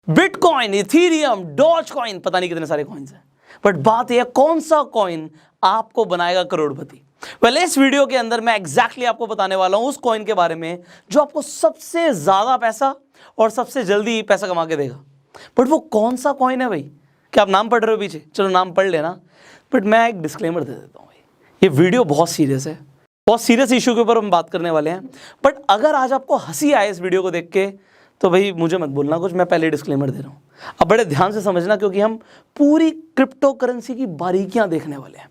Bitcoin, Ethereum, doge coin, पता नहीं कितने सारे कॉइन्स हैं, बट बात यह कौन सा कॉइन आपको बनाएगा करोड़पति। पहले इस वीडियो के अंदर मैं एग्जैक्टली आपको बताने वाला हूं उस कॉइन के बारे में जो आपको सबसे ज्यादा पैसा और सबसे जल्दी पैसा कमा के देगा। बट वो कौन सा कॉइन है भाई? क्या आप नाम पढ़ रहे हो पीछे? चलो नाम पढ़ लेना, बट मैं एक डिस्क्लेमर दे देता हूँ भाई, ये वीडियो बहुत सीरियस है, बहुत सीरियस इशू के ऊपर हम बात करने वाले हैं। बट अगर आज आपको हंसी आए इस वीडियो को देख के तो भाई मुझे मत बोलना कुछ, मैं पहले डिस्क्लेमर दे रहा हूँ। अब बड़े ध्यान से समझना, क्योंकि हम पूरी क्रिप्टो करेंसी की बारीकियां देखने वाले हैं।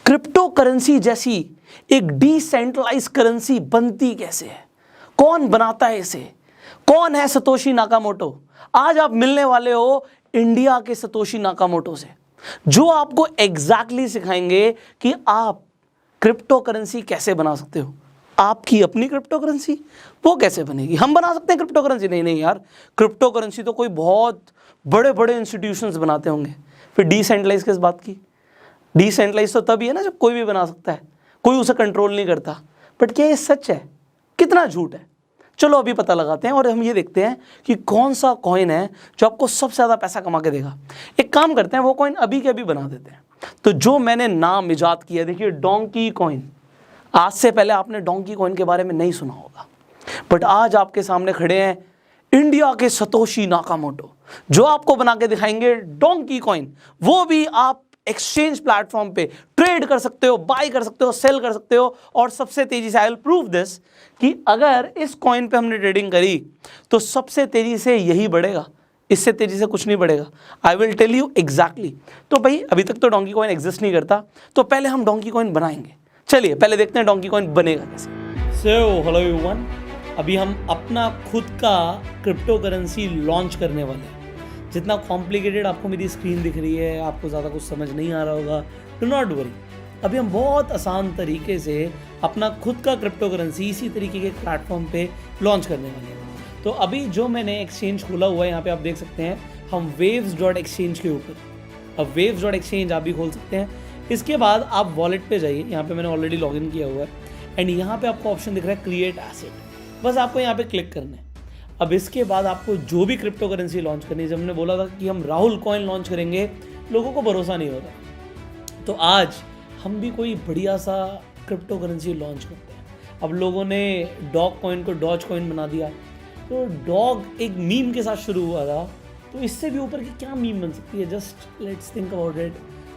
क्रिप्टो करेंसी जैसी एक डिसेंट्रलाइज करेंसी बनती कैसे है, कौन बनाता है इसे, कौन है सतोशी नाकामोटो। आज आप मिलने वाले हो इंडिया के सतोशी नाकामोटो से, जो आपको एग्जैक्टली सिखाएंगे कि आप क्रिप्टो करेंसी कैसे बना सकते हो। आपकी अपनी क्रिप्टो करेंसी वो कैसे बनेगी? हम बना सकते हैं क्रिप्टो करेंसी? नहीं यार, क्रिप्टो करेंसी तो कोई बहुत बड़े बड़े इंस्टीट्यूशंस बनाते होंगे। फिर डिसेंट्रलाइज किस बात की? डिसेंट्रलाइज तो तभी है ना जब कोई भी बना सकता है, कोई उसे कंट्रोल नहीं करता। बट क्या ये सच है? कितना झूठ है? चलो अभी पता लगाते हैं और हम ये देखते हैं कि कौन सा कॉइन है जो आपको सबसे ज़्यादा पैसा कमा के देगा। एक काम करते हैं, वो कॉइन अभी के अभी बना देते हैं। तो जो मैंने नाम इजाद किया, देखिए डोंकी कॉइन। आज से पहले आपने डोंकी कॉइन के बारे में नहीं सुना होगा, बट आज आपके सामने खड़े हैं इंडिया के सतोशी नाकामोटो, जो आपको बना के दिखाएंगे डोंकी कॉइन। वो भी आप एक्सचेंज प्लेटफॉर्म पे ट्रेड कर सकते हो, बाय कर सकते हो, सेल कर सकते हो। और सबसे तेजी से आई विल प्रूव दिस कि अगर इस कॉइन पे हमने ट्रेडिंग करी तो सबसे तेजी से यही बढ़ेगा, इससे तेजी से कुछ नहीं बढ़ेगा। I will tell you exactly. तो भाई अभी तक तो डोंकी कॉइन एग्जिस्ट नहीं करता, तो पहले हम डोंकी कॉइन बनाएंगे। चलिए पहले देखते हैं डोंकी कॉइन बनेगा कैसे। सो हेलो एवरीवन, अभी हम अपना खुद का क्रिप्टो करेंसी लॉन्च करने वाले हैं। जितना कॉम्प्लिकेटेड आपको मेरी स्क्रीन दिख रही है, आपको ज़्यादा कुछ समझ नहीं आ रहा होगा, डू नॉट वरी। अभी हम बहुत आसान तरीके से अपना खुद का क्रिप्टो करेंसी इसी तरीके के प्लेटफॉर्म पे लॉन्च करने वाले हैं। तो अभी जो मैंने एक्सचेंज खोला हुआ है, यहाँ पे आप देख सकते हैं, हम waves.exchange के ऊपर। अब waves.exchange आप भी खोल सकते हैं। इसके बाद आप वॉलेट पे जाइए, यहाँ पे मैंने ऑलरेडी लॉगिन किया हुआ है, एंड यहाँ पे आपको ऑप्शन दिख रहा है क्रिएट एसेट। बस आपको यहाँ पे क्लिक करना है। अब इसके बाद आपको जो भी क्रिप्टो करेंसी लॉन्च करनी है, जब हमने बोला था कि हम राहुल कॉइन लॉन्च करेंगे, लोगों को भरोसा नहीं होता, तो आज हम भी कोई बढ़िया सा क्रिप्टो करेंसी लॉन्च करते हैं। अब लोगों ने डॉग कॉइन को डॉज कॉइन बना दिया, तो डॉग एक मीम के साथ शुरू हुआ था, तो इससे भी ऊपर की क्या मीम बन सकती है? Just let's think about it.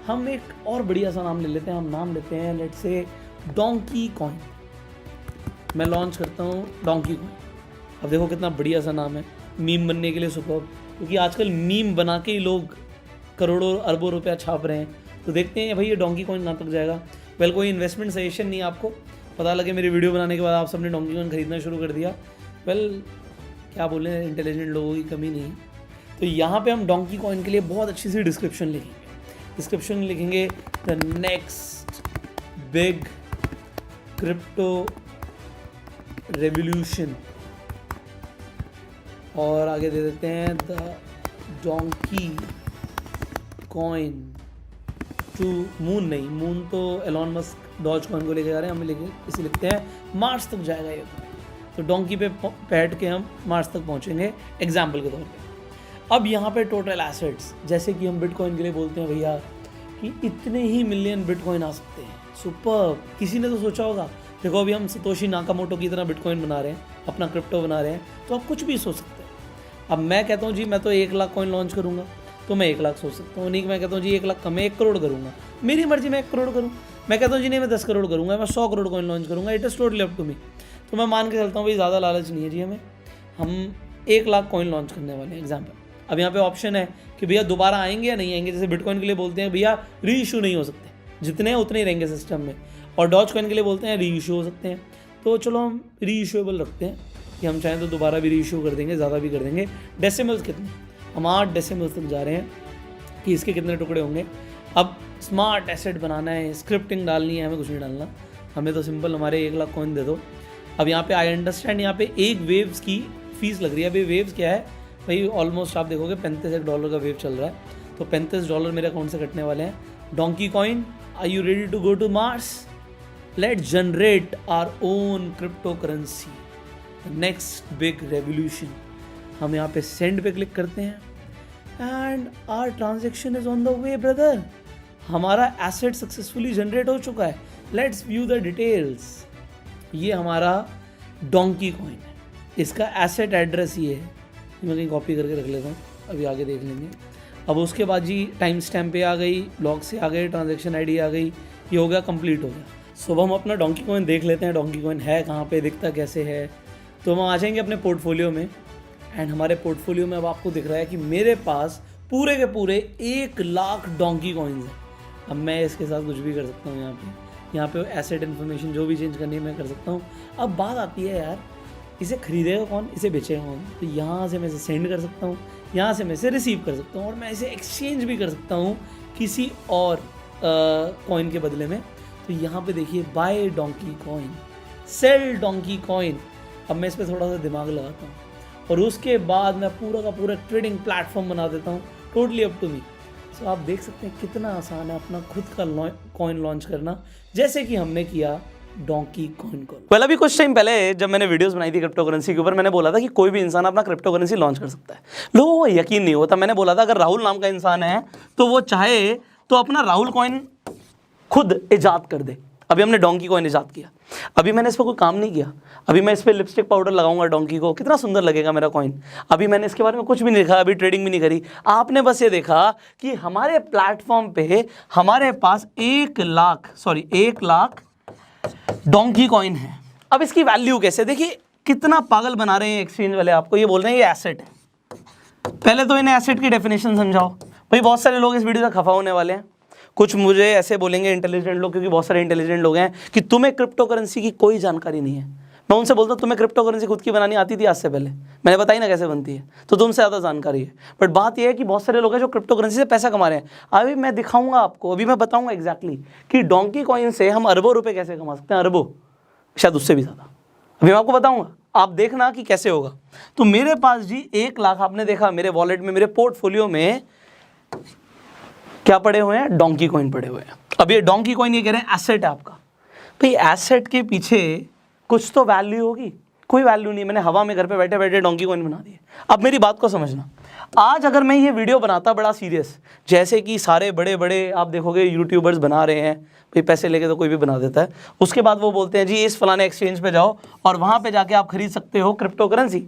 हम एक और बढ़िया सा नाम ले लेते हैं, हम नाम लेते हैं लेट्स से डोंकी कॉइन। मैं लॉन्च करता हूँ डोंकी कॉइन। अब देखो कितना बढ़िया सा नाम है, मीम बनने के लिए सुपर, क्योंकि आजकल मीम बना के ही लोग करोड़ों अरबों रुपया छाप रहे हैं। तो देखते हैं भाई ये डोंकी कॉइन कहाँ तक जाएगा। वेल, कोई इन्वेस्टमेंट सजेशन नहीं, आपको पता लगे मेरी वीडियो बनाने के बाद आप सबने डोंकी कॉइन खरीदना शुरू कर दिया। वेल, क्या बोले, इंटेलिजेंट लोगों की कमी नहीं है। तो यहाँ पे हम डोंकी कॉइन के लिए बहुत अच्छी सी डिस्क्रिप्शन लिखेंगे। डिस्क्रिप्शन में लिखेंगे the next big crypto revolution, और आगे दे देते हैं the donkey coin to moon. नहीं, मून तो एलॉन मस्क डॉज कॉइन को लेके जा रहे हैं, हम इसे लिखते हैं मार्स तक जाएगा ये। तो डोंकी पे बैठ के हम मार्स तक पहुंचेंगे एग्जाम्पल के तौर पे। अब यहाँ पे टोटल एसेट्स, जैसे कि हम बिटकॉइन के लिए बोलते हैं भैया कि इतने ही मिलियन बिटकॉइन आ सकते हैं। सुपर, किसी ने तो सोचा होगा। देखो अभी हम सतोशी नाकामोटो की तरह बिटकॉइन बना रहे हैं, अपना क्रिप्टो बना रहे हैं, तो आप कुछ भी सोच सकते हैं। अब मैं कहता हूँ जी मैं तो 1 लाख कॉइन लॉन्च करूँगा, तो मैं 1 लाख सोच सकता हूँ। नहीं, मैं कहता हूँ जी 1 लाख कम है, 1 करोड़ करूँगा, मेरी मर्जी, मैं 1 करोड़ करूँ। मैं कहता हूँ जी नहीं मैं 10 करोड़ करूँगा, मैं 100 करोड़ कॉइन लॉन्च करूँगा, it is totally up to me. तो मैं मान के चलता हूँ भाई ज़्यादा लालच नहीं है जी हमें, हम 1 लाख कॉइन लॉन्च करने वाले हैं एग्जाम्पल। अब यहाँ पे ऑप्शन है कि भैया दोबारा आएंगे या नहीं आएंगे। जैसे बिटकॉइन के लिए बोलते हैं भैया री इशू नहीं हो सकते, जितने हैं उतने ही रहेंगे सिस्टम में, और डॉज कॉइन के लिए बोलते हैं री इशू हो सकते हैं। तो चलो हम री इशूएबल रखते हैं कि हम चाहें तो दोबारा भी री इशू कर देंगे, ज़्यादा भी कर देंगे। डेसिमल्स कितने? हम 8 डेसिमल्स तक जा रहे हैं कि इसके कितने टुकड़े होंगे। अब स्मार्ट एसेट बनाना है, स्क्रिप्टिंग डालनी है, हमें कुछ नहीं डालना, हमें तो सिंपल हमारे 1 लाख कॉइन दे दो। अब यहाँ पे आई अंडरस्टैंड, यहाँ पे एक वेव्स की फीस लग रही है। अभी वेव्स क्या है भाई, ऑलमोस्ट आप देखोगे $35 का वेव चल रहा है, तो $35 मेरे अकाउंट से कटने वाले हैं। Donkey coin, are you ready to go to Mars? Let's generate our own crypto currency, next big revolution. हम यहाँ पे सेंड पे क्लिक करते हैं, and our transaction is on the way brother. हमारा एसेट सक्सेसफुली जनरेट हो चुका है। Let's view the details. ये हमारा डोंकी कॉइन है, इसका एसेट एड्रेस ये है, मैं कहीं कॉपी करके रख लेता हूँ, अभी आगे देख लेंगे। अब उसके बाद जी टाइम स्टैम्प पे आ गई, ब्लॉक से आ गए, ट्रांजैक्शन आईडी आ गई, ये हो गया, कंप्लीट हो गया। सो हम अपना डोंकी कॉइन देख लेते हैं, डोंकी कॉइन है कहाँ पे, दिखता कैसे है। तो हम आ जाएंगे अपने पोर्टफोलियो में एंड हमारे पोर्टफोलियो में अब आपको दिख रहा है कि मेरे पास पूरे के पूरे 1 लाख डोंकी कॉइन्स हैं। अब मैं इसके साथ कुछ भी कर सकता हूँ, यहाँ पे एसेट इन्फॉर्मेशन जो भी चेंज करनी है मैं कर सकता हूँ। अब बात आती है यार, इसे खरीदेगा कौन, इसे बेचेगा कौन। तो यहाँ से मैं इसे सेंड कर सकता हूँ, यहाँ से मैं इसे रिसीव कर सकता हूँ और मैं इसे एक्सचेंज भी कर सकता हूँ किसी और कॉइन के बदले में। तो यहाँ पे देखिए buy donkey coin, sell donkey coin. अब मैं इस पर थोड़ा सा दिमाग लगाता हूँ और उसके बाद मैं पूरा का पूरा ट्रेडिंग प्लेटफॉर्म बना देता हूँ, टोटली अप टू मी। सो आप देख सकते हैं कितना आसान है अपना खुद का कॉइन लॉन्च करना, जैसे कि हमने किया डोंकी कॉइन को। वेल अभी कुछ टाइम पहले जब मैंने वीडियोस बनाई थी क्रिप्टो करेंसी के ऊपर, मैंने बोला था कि कोई भी इंसान अपना क्रिप्टो करेंसी लॉन्च कर सकता है। लोगों को यकीन नहीं होता। मैंने बोला था अगर राहुल नाम का इंसान है तो वो चाहे तो अपना राहुल कॉइन खुद इजाद कर दे। अभी हमने डोंकी कॉइन इजाद किया, अभी मैंने इस पर कोई काम नहीं किया। अभी मैं इस पर लिपस्टिक पाउडर लगाऊंगा डोंकी को, कितना सुंदर लगेगा मेरा कॉइन। अभी मैंने इसके बारे में कुछ भी नहीं लिखा, अभी ट्रेडिंग भी नहीं करी। आपने बस ये देखा कि हमारे प्लेटफॉर्म पे हमारे पास 1 लाख डोंकी कॉइन है। अब इसकी वैल्यू कैसे, देखिए कितना पागल बना रहे हैं एक्सचेंज वाले। आपको ये बोल रहे हैं ये एसेट है। पहले तो इन्हें एसेट की डेफिनेशन समझाओ। भाई बहुत सारे लोग इस वीडियो से खफा होने वाले हैं। कुछ मुझे ऐसे बोलेंगे इंटेलिजेंट लोग, क्योंकि बहुत सारे इंटेलिजेंट लोग हैं, कि तुम्हें क्रिप्टो करेंसी की कोई जानकारी नहीं है। मैं उनसे बोलता हूँ तुम्हें क्रिप्टो करेंसी खुद की बनानी आती थी आज से पहले, मैंने बताई ना कैसे बनती है, तो तुमसे ज़्यादा जानकारी है। बट बात यह है कि बहुत सारे लोग हैं जो क्रिप्टो करेंसी से पैसा कमा रहे हैं। अभी मैं दिखाऊंगा आपको, अभी मैं बताऊंगा एग्जैक्टली कि डोंकी कॉइन से हम अरबों रुपए कैसे कमा सकते हैं, अरबों, शायद उससे भी ज़्यादा। अभी मैं आपको बताऊंगा, आप देखना कि कैसे होगा। तो मेरे पास जी 1 लाख, आपने देखा मेरे वॉलेट में, मेरे पोर्टफोलियो में क्या पड़े हुए हैं, डोंकी कॉइन पड़े हुए हैं। अब ये डोंकी कॉइन ये कह रहे हैं एसेट है आपका। भाई एसेट के पीछे कुछ तो वैल्यू होगी, कोई वैल्यू नहीं। मैंने हवा में घर पे बैठे बैठे डोंकी कॉइन बना दिए। अब मेरी बात को समझना, आज अगर मैं ये वीडियो बनाता बड़ा सीरियस, जैसे कि सारे बड़े बड़े आप देखोगे यूट्यूबर्स बना रहे हैं, भाई पैसे लेके तो कोई भी बना देता है, उसके बाद वो बोलते हैं जी इस फलाने एक्सचेंज पे जाओ और वहाँ पे जाके आप खरीद सकते हो क्रिप्टो करेंसी।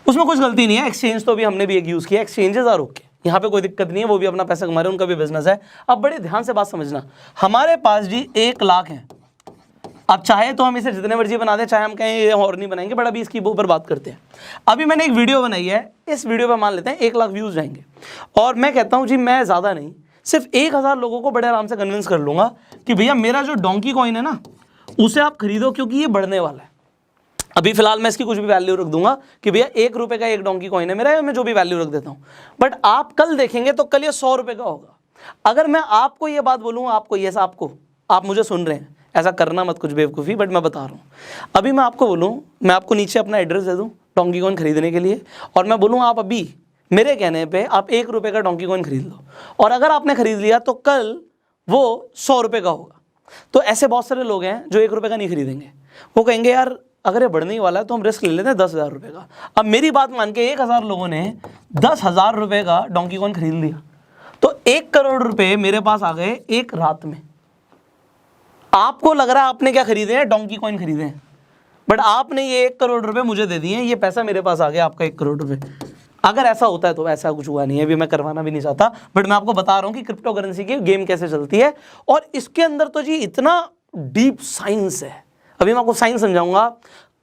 उसमें कुछ गलती नहीं है, एक्सचेंज तो भी हमने भी एक यूज़ किया, एक्सचेंजेस आर ओके, यहाँ पे कोई दिक्कत नहीं है, वो भी अपना पैसा कमा रहे हैं, उनका भी बिजनेस है। अब बड़े ध्यान से बात समझना, हमारे पास जी 1 लाख है। अब चाहे तो हम इसे जितने मर्जी बना दें, चाहे हम कहें ये और नहीं बनाएंगे, बट अभी इसकी ऊपर बात करते हैं। अभी मैंने एक वीडियो बनाई है, इस वीडियो पे मान लेते हैं 1 लाख व्यूज़ जाएंगे, और मैं कहता हूँ जी मैं ज़्यादा नहीं, सिर्फ 1000 लोगों को बड़े आराम से कन्विंस कर लूँगा कि भैया मेरा जो डोंकी कॉइन है ना, उसे आप खरीदो क्योंकि ये बढ़ने वाला है। अभी फिलहाल मैं इसकी कुछ भी वैल्यू रख दूंगा कि भैया 1 रुपये का 1 डोंकी कॉइन है मेरा, मैं जो भी वैल्यू रख देता हूँ। बट आप कल देखेंगे तो कल ये 100 रुपये का होगा। अगर मैं आपको ये बात बोलूँ, आपको ये आपको, आप मुझे सुन रहे हैं, ऐसा करना मत कुछ बेवकूफ़ी, बट मैं बता रहा हूँ। अभी मैं आपको बोलूँ, मैं आपको नीचे अपना एड्रेस दे दूँ डोंकी कॉइन खरीदने के लिए, और मैं बोलूँ आप अभी मेरे कहने पे आप 1 रुपये का डोंकी कॉइन खरीद लो, और अगर आपने खरीद लिया तो कल वो 100 रुपये का होगा। तो ऐसे बहुत सारे लोग हैं जो 1 रुपये का नहीं खरीदेंगे, वो कहेंगे यार अगर ये बढ़ने ही वाला है तो हम रिस्क ले लेते हैं 10,000 रुपये का। अब मेरी बात मान के 1000 लोगों ने 10,000 रुपये का डोंकी कॉइन खरीद लिया, तो 1 करोड़ रुपए मेरे पास आ गए एक रात में। आपको लग रहा है आपने क्या खरीदे हैं, डोंकी कॉइन खरीदे हैं, बट आपने ये 1 करोड़ रुपए मुझे दे दिए हैं, ये पैसा मेरे पास आ गया, आपका 1 करोड़ रुपए। अगर ऐसा होता है तो ऐसा कुछ हुआ नहीं है, अभी मैं करवाना भी नहीं चाहता, बट मैं आपको बता रहा हूँ कि क्रिप्टो करेंसी की गेम कैसे चलती है, और इसके अंदर तो जी इतना डीप साइंस है। अभी मैं आपको साइंस समझाऊंगा।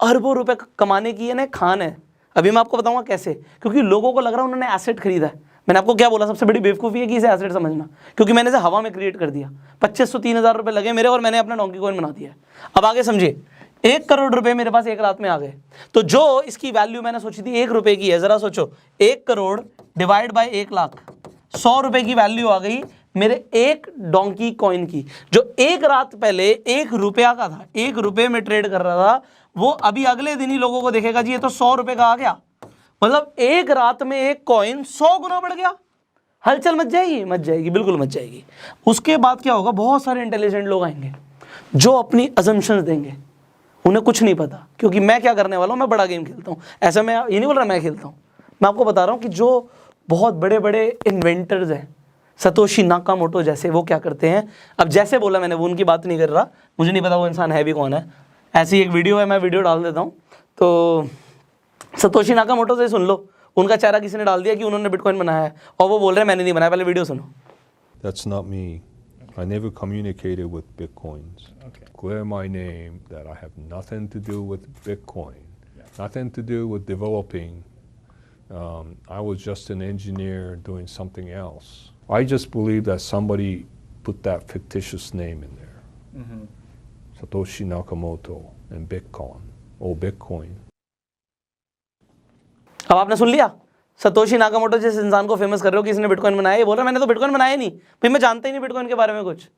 अरबों रुपए कमाने की ये ना खान है। अभी मैं आपको बताऊंगा कैसे, क्योंकि लोगों को लग रहा है उन्होंने एसेट खरीदा है। मैंने आपको क्या बोला, सबसे बड़ी बेवकूफ़ी है कि इसे एसेट समझना, क्योंकि मैंने इसे हवा में क्रिएट कर दिया। 2500-3000 रुपये लगे मेरे, और मैंने अपना डोंकी कॉइन बना दिया। अब आगे समझिए, 1 करोड़ रुपए मेरे पास एक रात में आ गए, तो जो इसकी वैल्यू मैंने सोची थी 1 रुपये की है, जरा सोचो 1 करोड़ डिवाइड बाय 1 लाख, 100 रुपये की वैल्यू आ गई मेरे 1 डोंकी कॉइन की, जो एक रात पहले 1 रुपया का था, 1 रुपये में ट्रेड कर रहा था, वो अभी अगले दिन ही लोगों को देखेगा जी ये तो 100 रुपये का आ गया। मतलब एक रात में एक कॉइन 100 गुना बढ़ गया। हलचल मच जाएगी, मच जाएगी, बिल्कुल मच जाएगी। उसके बाद क्या होगा, बहुत सारे इंटेलिजेंट लोग आएंगे जो अपनी अजम्पशंस देंगे, उन्हें कुछ नहीं पता, क्योंकि मैं क्या करने वाला हूँ, मैं बड़ा गेम खेलता हूँ। ऐसा मैं ये नहीं बोल रहा मैं खेलता हूँ, मैं आपको बता रहा हूँ कि जो बहुत बड़े बड़े इन्वेंटर्स हैं, सतोशी नाकामोटो जैसे, वो क्या करते हैं, अब जैसे बोला मैंने वो उनकी बात नहीं कर रहा, मुझे नहीं पता वो इंसान है भी कौन है, ऐसी एक वीडियो है, मैं वीडियो डाल देता हूँ, तो सतोशी नाकामोटो से सुन लो, उनका चेहरा किसी ने डाल दिया कि उन्होंने बिटकॉइन बनाया है और वो बोल रहे हैं मैंने नहीं बनाया, पहले वीडियो सुनो। That's not me. I never communicated with Bitcoins. Okay. Clear my name that I have nothing to do with Bitcoin, nothing to do with developing. I was just an engineer doing something else. I just believe that somebody put that fictitious name in there. Mm-hmm. Satoshi Nakamoto and Bitcoin, or Bitcoin. अब आपने सुन लिया, Satoshi Nakamoto जिस इंसान को famous कर रहे हो कि इसने बिटकॉइन बनाया, ये बोल रहा है मैंने तो बिटकॉइन बनाया नहीं भाई, मैं जानता ही नहीं बिटकॉइन के बारे में कुछ।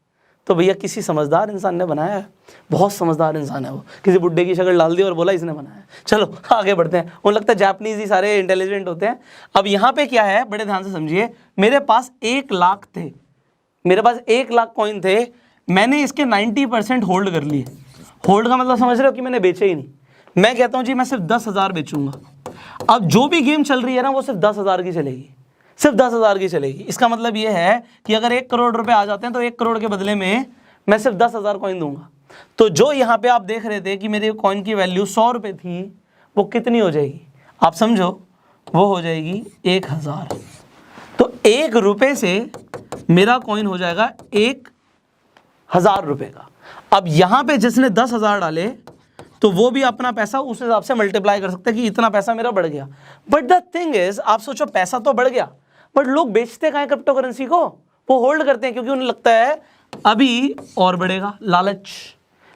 तो भैया किसी समझदार इंसान ने बनाया है, बहुत समझदार इंसान है वो, किसी बुड्ढे की शक्ल डाल दी और बोला इसने बनाया है। चलो आगे बढ़ते हैं, उन्हें लगता है जापानीज ही सारे इंटेलिजेंट होते हैं। अब यहाँ पे क्या है, बड़े ध्यान से समझिए, मेरे पास 1 लाख थे, मेरे पास 1 लाख कॉइन थे, मैंने इसके 90% होल्ड कर लिए। होल्ड का मतलब समझ रहे हो कि मैंने बेचे ही नहीं। मैं कहता हूँ जी मैं सिर्फ 10,000 बेचूंगा। अब जो भी गेम चल रही है ना वो सिर्फ 10,000 की चलेगी, सिर्फ 10,000 की चलेगी। इसका मतलब ये है कि अगर 1 करोड़ रुपए आ जाते हैं तो 1 करोड़ के बदले में मैं सिर्फ 10,000 कॉइन दूंगा। तो जो यहाँ पे आप देख रहे थे कि मेरे कॉइन की वैल्यू 100 रुपये थी, वो कितनी हो जाएगी आप समझो, वो हो जाएगी 1,000। तो 1 रुपये से मेरा कॉइन हो जाएगा 1,000 रुपये का। अब यहाँ पे जिसने 10,000 डाले तो वो भी अपना पैसा उस हिसाब से मल्टीप्लाई कर सकते हैं कि इतना पैसा मेरा बढ़ गया। बट द थिंग इज, आप सोचो पैसा तो बढ़ गया, बट लोग बेचते कहाँ हैं क्रिप्टो करेंसी को, वो होल्ड करते हैं क्योंकि उन्हें लगता है अभी और बढ़ेगा। लालच,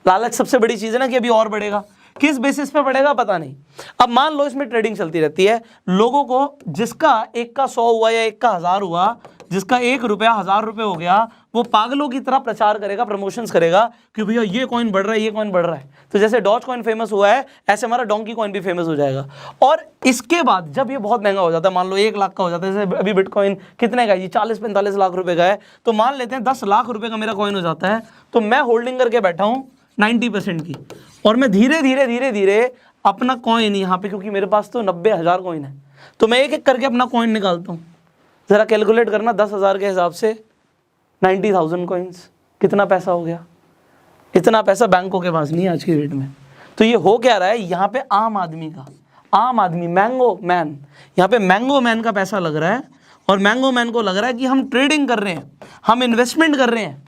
लालच सबसे बड़ी चीज़ है ना कि अभी और बढ़ेगा। किस बेसिस पे बढ़ेगा पता नहीं। अब मान लो इसमें ट्रेडिंग चलती रहती है, लोगों को जिसका 1 का 100 हुआ या 1 का 1000 हुआ, जिसका 1 रुपया 1000 रुपये हो गया, वो पागलों की तरह प्रचार करेगा, प्रमोशंस करेगा कि भैया ये कॉइन बढ़ रहा है, ये कॉइन बढ़ रहा है। तो जैसे डॉज कॉइन फेमस हुआ है, ऐसे हमारा डोंकी कॉइन भी फेमस हो जाएगा। और इसके बाद जब ये बहुत महंगा हो जाता है, मान लो 1 लाख का हो जाता है, जैसे अभी बिटकॉइन कितने का है जी, 40-45 लाख रुपए का है, तो मान लेते हैं 10 लाख रुपए का मेरा कॉइन हो जाता है, तो मैं होल्डिंग करके बैठा हूँ 90% की, और मैं धीरे धीरे अपना कॉइन यहाँ पे, क्योंकि मेरे पास तो 90,000 कॉइन है, तो मैं एक एक करके अपना कॉइन निकालता हूँ। ज़रा कैलकुलेट करना, 10,000 के हिसाब से 90,000 कॉइन्स, कितना पैसा हो गया। इतना पैसा बैंकों के पास नहीं है आज की डेट में। तो ये हो क्या रहा है, यहाँ पे आम आदमी का, आम आदमी मैंगो मैन, यहाँ पे मैंगो मैन का पैसा लग रहा है, और मैंगो मैन को लग रहा है कि हम ट्रेडिंग कर रहे हैं, हम इन्वेस्टमेंट कर रहे हैं,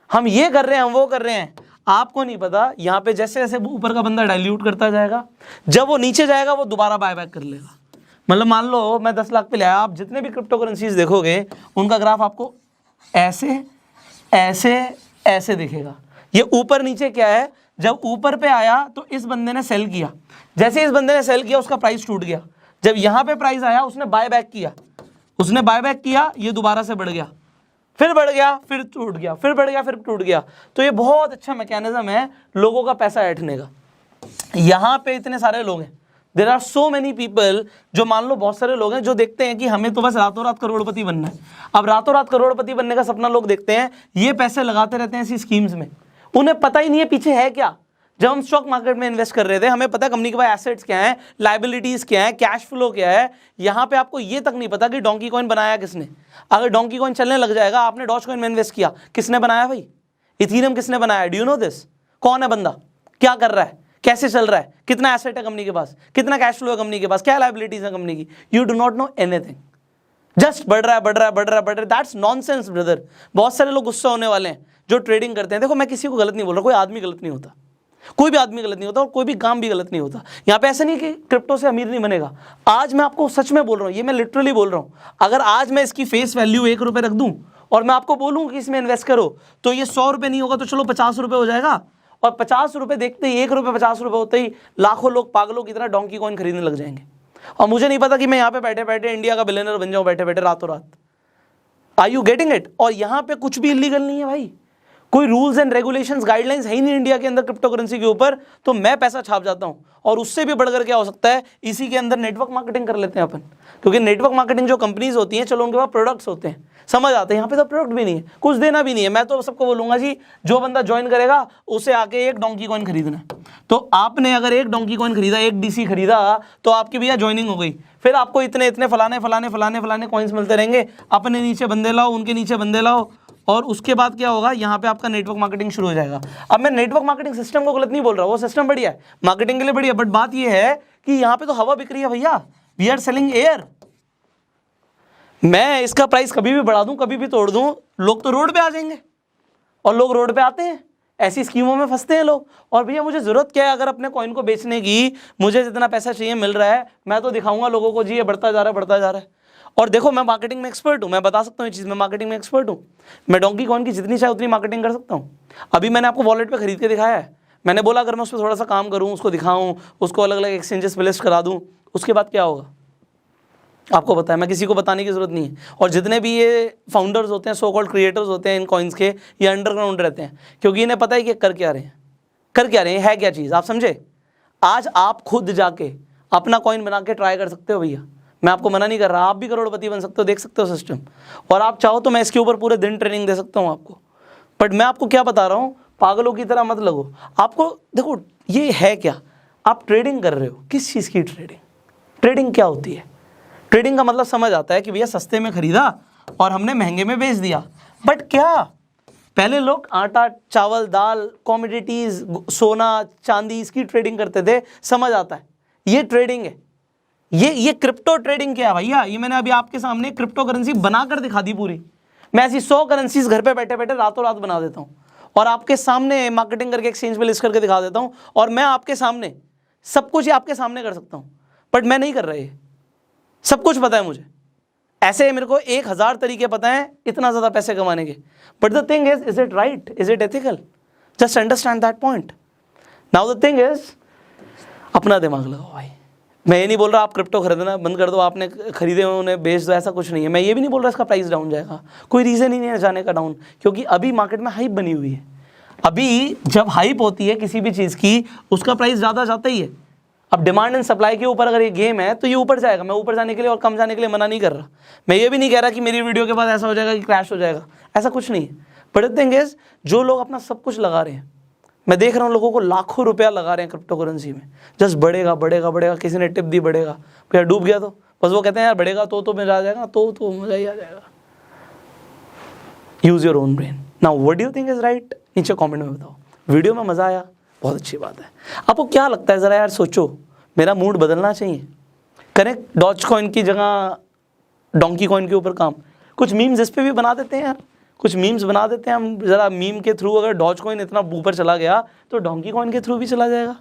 हम ये कर रहे हैं, हम वो कर रहे हैं। आपको नहीं पता यहाँ पे जैसे जैसे ऊपर का बंदा डाइल्यूट करता जाएगा, जब वो नीचे जाएगा वो दोबारा बाय बैक कर लेगा। मतलब मान लो मैं 10 लाख पे लाया, आप जितने भी क्रिप्टो करेंसीज देखोगे उनका ग्राफ आपको ऐसे ऐसे ऐसे दिखेगा। ये ऊपर नीचे क्या है, जब ऊपर पे आया तो इस बंदे ने सेल किया, जैसे इस बंदे ने सेल किया उसका प्राइस टूट गया, जब यहाँ पे प्राइस आया उसने बाय बैक किया, उसने बाय बैक किया, ये दोबारा से बढ़ गया, फिर बढ़ गया, फिर टूट गया, फिर बढ़ गया, फिर टूट गया। तो ये बहुत अच्छा मैकेनिज्म है लोगों का पैसा ऐंठने का। यहाँ पे इतने सारे लोग हैं, there are so many people, जो मान लो बहुत सारे लोग हैं जो देखते हैं कि हमें तो बस रातों रात करोड़पति बनना है। अब रातों रात करोड़पति बनने का सपना लोग देखते हैं, ये पैसे लगाते रहते हैं ऐसी स्कीम्स में, उन्हें पता ही नहीं है पीछे है क्या। जब हम स्टॉक मार्केट में इन्वेस्ट कर रहे थे, हमें पता है कंपनी के पास एसेट्स क्या है, लायबिलिटीज क्या है, कैश फ्लो क्या है। यहाँ पे आपको ये तक नहीं पता कि डोंकी कॉइन बनाया किसने। अगर डोंकी कॉइन चलने लग जाएगा, आपने डॉज कॉइन में इन्वेस्ट किया, किसने बनाया भाई, इथीरियम किसने बनाया, डू यू नो दिस, कौन है बंदा, क्या कर रहा है, कैसे चल रहा है, कितना एसेट है कंपनी के पास, कितना कैश फ्लो है कंपनी के पास, क्या लायबिलिटीज है कंपनी की, you do not know anything. Just बढ़ रहा है, बढ़ रहा है, बढ़ रहा है, बढ़ रहा है। That's nonsense brother. बहुत सारे लोग गुस्सा होने वाले हैं जो ट्रेडिंग करते हैं। देखो मैं किसी को गलत नहीं बोल रहा, कोई आदमी गलत नहीं होता, कोई भी आदमी गलत नहीं होता, और कोई भी काम भी गलत नहीं होता। यहाँ पे ऐसा नहीं कि क्रिप्टो से अमीर नहीं बनेगा। आज मैं आपको सच में बोल रहा हूँ, ये मैं लिटरली बोल रहा हूँ, अगर आज मैं इसकी फेस वैल्यू 1 रुपये रख दूँ और मैं आपको बोलूँ कि इसमें इन्वेस्ट करो, तो ये 100 रुपये नहीं होगा तो चलो 50 रुपये हो जाएगा, और 50 रुपये देखते ही 1 रुपये 50 रुपये होते ही लाखों लोग पागलों की तरह डोंकी कॉइन खरीदने लग जाएंगे। और मुझे नहीं पता कि मैं यहाँ पे बैठे बैठे इंडिया का बिलियनर बन जाऊँ बैठे बैठे रातों रात। Are you getting it? और यहाँ पे कुछ भी इलीगल नहीं है भाई, कोई रूल्स एंड रेगुलेशंस गाइडलाइंस है ही नहीं इंडिया के अंदर क्रिप्टो करेंसी के ऊपर, तो मैं पैसा छाप जाता हूं। और उससे भी बढ़कर क्या हो सकता है, इसी के अंदर नेटवर्क मार्केटिंग कर लेते हैं अपन, क्योंकि नेटवर्क मार्केटिंग जो कंपनीज होती हैं, चलो उनके पास प्रोडक्ट्स होते हैं, समझ आते हैं, यहाँ पे तो प्रोडक्ट भी नहीं है, कुछ देना भी नहीं है। मैं तो सबको बोलूंगा जी, जो बंदा ज्वाइन करेगा उसे आके एक डोंकी कॉइन खरीदना है। तो आपने अगर एक डोंकी कॉइन खरीदा, एक डीसी खरीदा, तो आपकी भैया ज्वाइनिंग हो गई। फिर आपको इतने इतने फलाने कॉइन्स मिलते रहेंगे, अपने नीचे बंदे लाओ, उनके नीचे बंदे लाओ, और उसके बाद क्या होगा, यहाँ पे आपका नेटवर्क मार्केटिंग शुरू हो जाएगा। अब मैं नेटवर्क मार्केटिंग सिस्टम को गलत नहीं बोल रहा, वो सिस्टम बढ़िया है, मार्केटिंग के लिए बढ़िया, बट बात ये है कि यहाँ पे तो हवा बिक रही है भैया, वी आर सेलिंग एयर। मैं इसका प्राइस कभी भी बढ़ा दूं, कभी भी तोड़ दूं, लोग तो रोड पे आ जाएंगे, और लोग रोड पे आते हैं, ऐसी स्कीमों में फंसते हैं लोग। और भैया मुझे जरूरत क्या है, अगर अपने कॉइन को बेचने की, मुझे जितना पैसा चाहिए मिल रहा है, मैं तो दिखाऊंगा लोगों को जी ये बढ़ता जा रहा है, बढ़ता जा रहा है। और देखो मैं मार्केटिंग में एक्सपर्ट हूं, मैं बता सकता हूं ये चीज़, मैं मार्केटिंग में एक्सपर्ट हूं, मैं डोंकी कॉइन की जितनी चाहे उतनी मार्केटिंग कर सकता हूं। अभी मैंने आपको वॉलेट पे खरीद के दिखाया है, मैंने बोला अगर मैं उस पर थोड़ा सा काम करूं, उसको दिखाऊं, उसको अलग अलग एक्सचेंजेस पे लिस्ट करा दूं, उसके बाद क्या होगा आपको पता है, मैं किसी को बताने की जरूरत नहीं है। और जितने भी ये फाउंडर्स होते हैं, सो कॉल्ड क्रिएटर्स होते हैं इन कॉइन्स के, ये अंडरग्राउंड रहते हैं, क्योंकि इन्हें पता है कि कर क्या रहे हैं, कर क्या रहे हैं, है क्या चीज़, आप समझे। आज आप खुद जाके अपना कॉइन बना के ट्राई कर सकते हो भैया, मैं आपको मना नहीं कर रहा, आप भी करोड़पति बन सकते हो, देख सकते हो सिस्टम। और आप चाहो तो मैं इसके ऊपर पूरे दिन ट्रेनिंग दे सकता हूँ आपको, बट मैं आपको क्या बता रहा हूँ, पागलों की तरह मत लगो। आपको देखो ये है क्या, आप ट्रेडिंग कर रहे हो, किस चीज़ की ट्रेडिंग, ट्रेडिंग क्या होती है। ट्रेडिंग का मतलब समझ आता है कि भैया सस्ते में खरीदा और हमने महंगे में बेच दिया, बट क्या पहले लोग आटा चावल दाल कॉमोडिटीज सोना चांदी इसकी ट्रेडिंग करते थे, समझ आता है, ये ट्रेडिंग है। ये क्रिप्टो ट्रेडिंग क्या है भैया, ये मैंने अभी आपके सामने क्रिप्टो करेंसी बनाकर दिखा दी पूरी। मैं ऐसी 100 करेंसीज घर पे बैठे बैठे रातों रात बना देता हूँ, और आपके सामने मार्केटिंग करके एक्सचेंज पे लिस्ट करके दिखा देता हूँ, और मैं आपके सामने सब कुछ ही आपके सामने कर सकता हूँ, बट मैं नहीं कर रहा, ये सब कुछ पता है मुझे। ऐसे मेरे को 1000 तरीके पता है इतना ज़्यादा पैसे कमाने के, but the thing is it right, is it ethical, just understand that point. Now the thing is अपना दिमाग लगाओ भाई। मैं ये नहीं बोल रहा आप क्रिप्टो खरीदना बंद कर दो, आपने खरीदे हो उन्हें बेच दो, ऐसा कुछ नहीं है। मैं ये भी नहीं बोल रहा इसका प्राइस डाउन जाएगा, कोई रीज़न ही नहीं है जाने का डाउन, क्योंकि अभी मार्केट में हाइप बनी हुई है। अभी जब हाइप होती है किसी भी चीज़ की, उसका प्राइस ज़्यादा जाता ही है। अब डिमांड एंड सप्लाई के ऊपर अगर ये गेम है तो ये ऊपर जाएगा। मैं ऊपर जाने के लिए और कम जाने के लिए मना नहीं कर रहा, मैं ये भी नहीं कह रहा कि मेरी वीडियो के बाद ऐसा हो जाएगा कि क्रैश हो जाएगा, ऐसा कुछ नहीं है। बट द थिंग इज जो लोग अपना सब कुछ लगा रहे हैं, मैं देख रहा हूँ लोगों को लाखों रुपया लगा रहे हैं क्रिप्टो करेंसी में, जस्ट बढ़ेगा बढ़ेगा बढ़ेगा, किसी ने टिप दी बढ़ेगा, फिर डूब गया तो बस वो कहते हैं यार बढ़ेगा तो मजा आ जाएगा, तो मजा ही आ जाएगा। Use your own brain. Now what do you think is right, नीचे कमेंट में बताओ। वीडियो में मजा आया, बहुत अच्छी बात है। आपको क्या लगता है ज़रा यार सोचो, मेरा मूड बदलना चाहिए, करें डॉज कॉइन की जगह डोंकी कॉइन के ऊपर काम, कुछ मीम्स इस पर भी बना देते हैं यार, कुछ मीम्स बना देते हैं हम ज़रा, मीम के थ्रू अगर डॉज कॉइन इतना ऊपर चला गया तो डोंकी कॉइन के थ्रू भी चला जाएगा।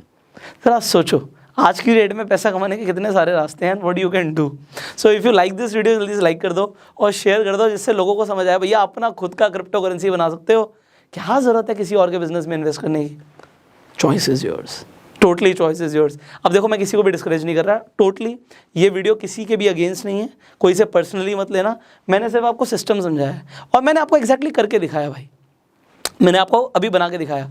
ज़रा सोचो, आज की डेट में पैसा कमाने के कितने सारे रास्ते हैं, what you can do. So if you like this video जल्दी से लाइक कर दो और शेयर कर दो, जिससे लोगों को समझ आए भैया अपना खुद का क्रिप्टो करेंसी बना सकते हो, क्या ज़रूरत है किसी और के बिजनेस में इन्वेस्ट करने की। Choice is yours, totally choice is yours. अब देखो मैं किसी को भी डिस्करेज नहीं कर रहा, टोटली ये वीडियो किसी के भी अगेंस्ट नहीं है, कोई से पर्सनली मत लेना, मैंने सिर्फ आपको सिस्टम समझाया है और मैंने आपको एग्जैक्टली करके दिखाया भाई, मैंने आपको अभी बना के दिखाया।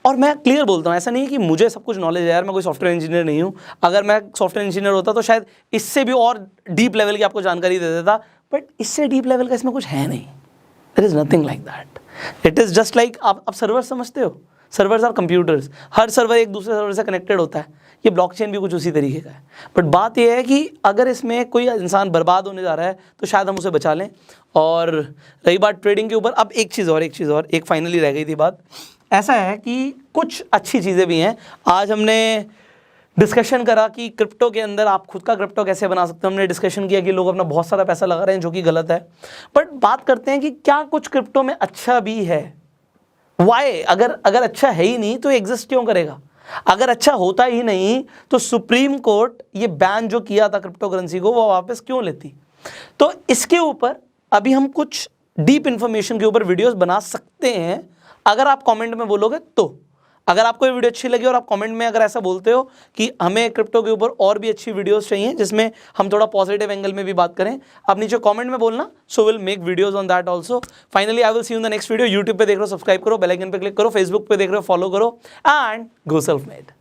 और मैं क्लियर बोलता हूँ, ऐसा नहीं है कि मुझे सब कुछ नॉलेज है यार, मैं कोई सॉफ्टवेयर इंजीनियर नहीं हूँ। अगर मैं सॉफ्टवेयर इंजीनियर होता तो शायद इससे भी और डीप लेवल की आपको जानकारी दे देता, बट इससे डीप लेवल का इसमें कुछ है नहीं। There is nothing like that, it is just like आप सर्वर समझते हो, सर्वर्स आर कंप्यूटर्स, हर सर्वर एक दूसरे सर्वर से कनेक्टेड होता है, ये ब्लॉकचेन भी कुछ उसी तरीके का है। बट बात यह है कि अगर इसमें कोई इंसान बर्बाद होने जा रहा है तो शायद हम उसे बचा लें। और रही बात ट्रेडिंग के ऊपर, अब एक चीज़ और एक फाइनली रह गई थी बात, ऐसा है कि कुछ अच्छी चीज़ें भी हैं। आज हमने डिस्कशन करा कि क्रिप्टो के अंदर आप खुद का क्रिप्टो कैसे बना सकते हो, हमने डिस्कशन किया कि लोग अपना बहुत सारा पैसा लगा रहे हैं जो कि गलत है। बट बात करते हैं कि क्या कुछ क्रिप्टो में अच्छा भी है, वाई, अगर अच्छा है ही नहीं तो एग्जिस्ट क्यों करेगा। अगर अच्छा होता ही नहीं तो सुप्रीम कोर्ट ये बैन जो किया था क्रिप्टो करेंसी को वो वापस क्यों लेती। तो इसके ऊपर अभी हम कुछ डीप इंफॉर्मेशन के ऊपर वीडियोस बना सकते हैं, अगर आप कमेंट में बोलोगे तो। अगर आपको ये वीडियो अच्छी लगी और आप कमेंट में अगर ऐसा बोलते हो कि हमें क्रिप्टो के ऊपर और भी अच्छी वीडियोस चाहिए जिसमें हम थोड़ा पॉजिटिव एंगल में भी बात करें, आप नीचे कमेंट में बोलना, so will make videos on that also. Finally I will see you in the next video. YouTube पे देख रहे हो सब्सक्राइब करो, बेल आइकन पे क्लिक करो, फेसबुक पे देख रहे हो फॉलो करो, एंड गो सेल्फ मेड।